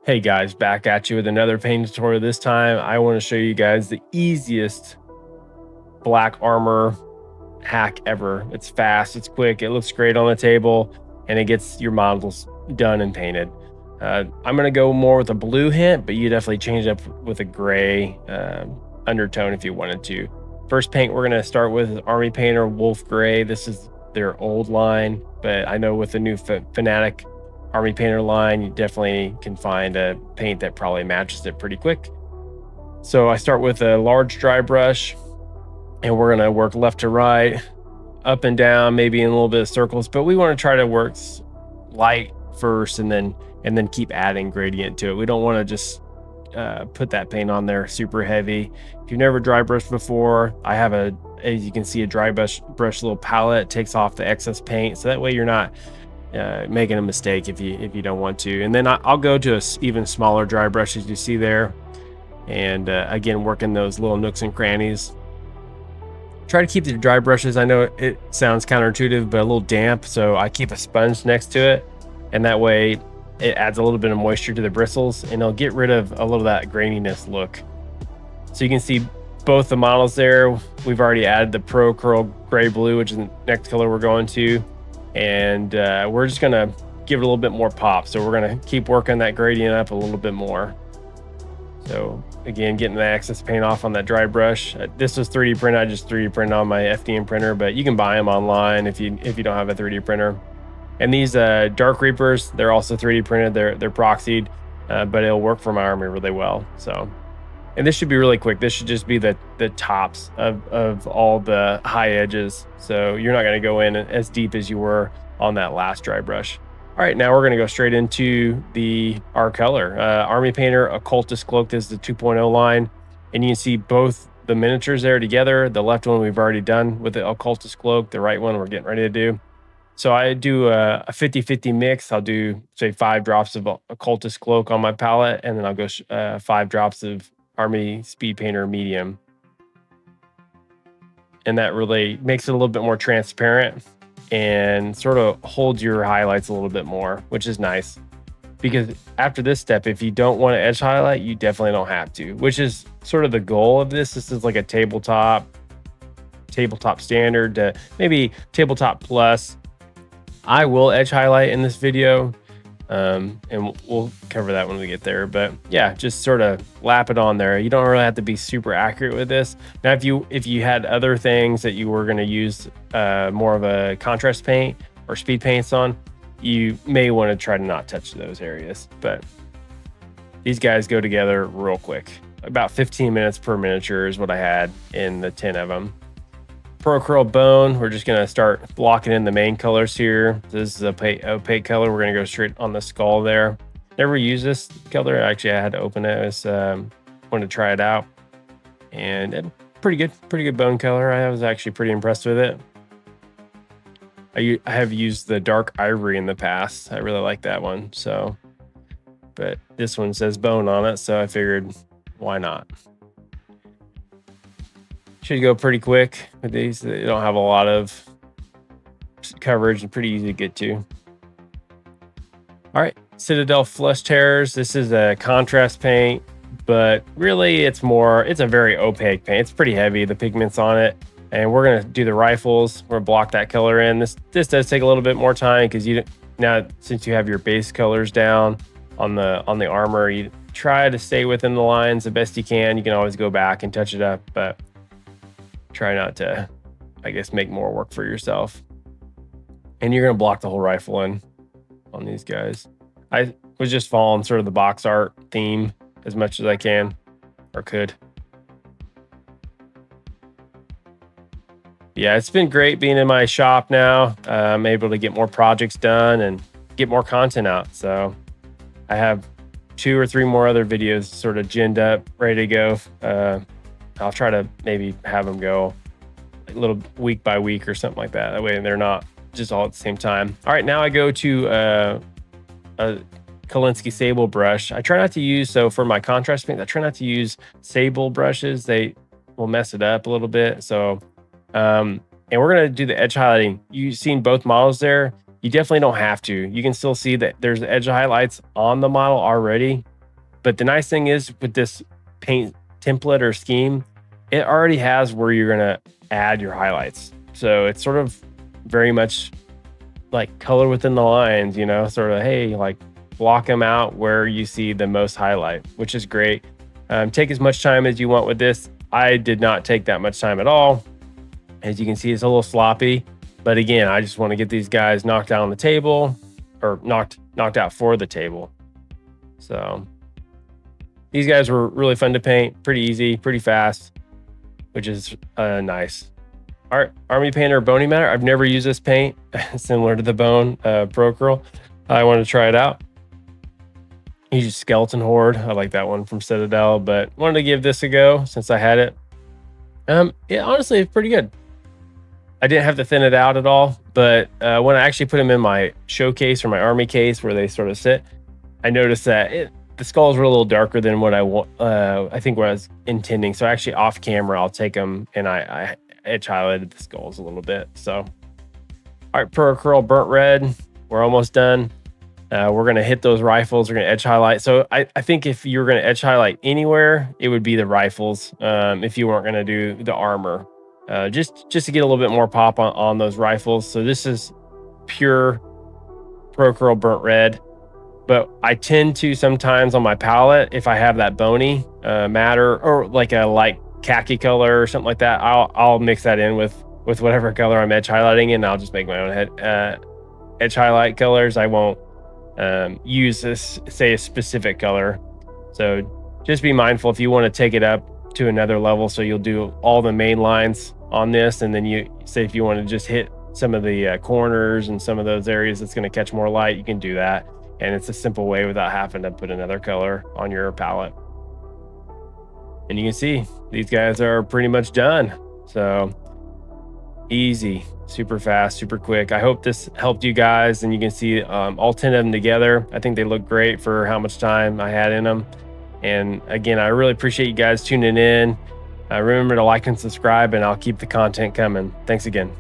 Hey guys, back at you with another paint tutorial. This time I want to show you guys the easiest black armor hack ever. It's fast, it's quick, it looks great on the table, and it gets your models done and painted. I'm going to go more with a blue hint, but you definitely change it up with a gray undertone if you wanted to. First paint we're going to start with is Army Painter Wolf Gray. This is their old line, but I know with the new Fanatic Army Painter line, you definitely can find a paint that probably matches it pretty quick. So I start with a large dry brush, and we're going to work left to right, up and down, maybe in a little bit of circles, but we want to try to work light first and then keep adding gradient to it. We don't want to just put that paint on there super heavy. If you've never dry brushed before, I have as you can see, a dry brush little palette. Takes off the excess paint, so that way you're not making a mistake if you don't want to. And then I'll go to a even smaller dry brush, as you see there, and again, working those little nooks and crannies. Try to keep the dry brushes, I know it sounds counterintuitive, but a little damp, so I keep a sponge next to it, and that way it adds a little bit of moisture to the bristles, and it'll get rid of a little of that graininess look. So you can see both the models there. We've already added the Pro Curl Gray Blue, which is the next color we're going to, and we're just gonna give it a little bit more pop. So we're gonna keep working that gradient up a little bit more. So again, getting the excess paint off on that dry brush. This was 3D printed. I just 3D printed on my FDM printer, but you can buy them online if you don't have a 3D printer. And these Dark Reapers, they're also 3D printed. They're proxied, but it'll work for my army really well. So, and this should be really quick. This should just be the tops of all the high edges. So you're not going to go in as deep as you were on that last dry brush. All right, now we're going to go straight into our color. Army Painter Occultist Cloak. This is the 2.0 line, and you can see both the miniatures there together. The left one we've already done with the Occultist Cloak. The right one we're getting ready to do. So I do a 50-50 mix. I'll do, say, 5 drops of Occultist Cloak on my palette, and then I'll go 5 drops of Army Speed Painter Medium. And that really makes it a little bit more transparent and sort of holds your highlights a little bit more, which is nice. Because after this step, if you don't want to edge highlight, you definitely don't have to, which is sort of the goal of this. This is like a tabletop standard, maybe tabletop plus. I will edge highlight in this video, and we'll cover that when we get there. But yeah, just sort of lap it on there. You don't really have to be super accurate with this. Now, if you had other things that you were going to use more of a contrast paint or speed paints on, you may want to try to not touch those areas. But these guys go together real quick. About 15 minutes per miniature is what I had in the 10 of them. Pro Curl Bone, we're just going to start blocking in the main colors here. This is a opaque color. We're going to go straight on the skull there. Never used this color. Actually, I had to open it. I was wanted to try it out. And pretty good bone color. I was actually pretty impressed with it. I have used the Dark Ivory in the past. I really like that one. So, but this one says bone on it, so I figured, why not? Should go pretty quick with these. They don't have a lot of coverage and pretty easy to get to. All right, Citadel Flesh Terrors. This is a contrast paint, but really it's a very opaque paint. It's pretty heavy, the pigments on it. And we're gonna do the rifles. We're gonna block that color in. This does take a little bit more time because since you have your base colors down on the armor, you try to stay within the lines the best you can. You can always go back and touch it up, but try not to, I guess, make more work for yourself. And you're gonna block the whole rifle in on these guys. I was just following sort of the box art theme as much as I can or could. Yeah, it's been great being in my shop now. I'm able to get more projects done and get more content out. So I have 2 or 3 more other videos sort of ginned up, ready to go. I'll try to maybe have them go a little week by week or something like that. That way they're not just all at the same time. All right, now I go to a Kolinsky Sable brush. I try not to use, so for my contrast paint, I try not to use sable brushes. They will mess it up a little bit. So, and we're gonna do the edge highlighting. You've seen both models there. You definitely don't have to. You can still see that there's edge highlights on the model already. But the nice thing is with this paint template or scheme, it already has where you're gonna add your highlights. So it's sort of very much like color within the lines, you know, sort of, hey, like block them out where you see the most highlight, which is great. Take as much time as you want with this. I did not take that much time at all. As you can see, it's a little sloppy, but again, I just want to get these guys knocked out on the table, or knocked out for the table. So these guys were really fun to paint, pretty easy, pretty fast, which is nice. All right, Army Painter Bony Matter. I've never used this paint, similar to the Bone Pro Acryl. I want to try it out. Use Skeleton Horde. I like that one from Citadel, but wanted to give this a go since I had it. Yeah, honestly, it's pretty good. I didn't have to thin it out at all, but when I actually put them in my showcase or my army case where they sort of sit, I noticed that the skulls were a little darker than what I think what I was intending. So actually off camera, I'll take them and I edge highlighted the skulls a little bit. So, all right, Pro Acryl Burnt Red. We're almost done. We're going to hit those rifles. We're going to edge highlight. So I think if you were going to edge highlight anywhere, it would be the rifles. If you weren't going to do the armor, just to get a little bit more pop on those rifles. So this is pure Pro Acryl Burnt Red, but I tend to sometimes on my palette, if I have that bony matter or like a light khaki color or something like that, I'll mix that in with whatever color I'm edge highlighting, and I'll just make my own edge highlight colors. I won't use this, say, a specific color. So just be mindful if you want to take it up to another level. So you'll do all the main lines on this, and then you say if you want to just hit some of the corners and some of those areas that's going to catch more light, you can do that. And it's a simple way without having to put another color on your palette. And you can see these guys are pretty much done. So easy, super fast, super quick. I hope this helped you guys, and you can see all 10 of them together. I think they look great for how much time I had in them. And again, I really appreciate you guys tuning in. Remember to like and subscribe, and I'll keep the content coming. Thanks again.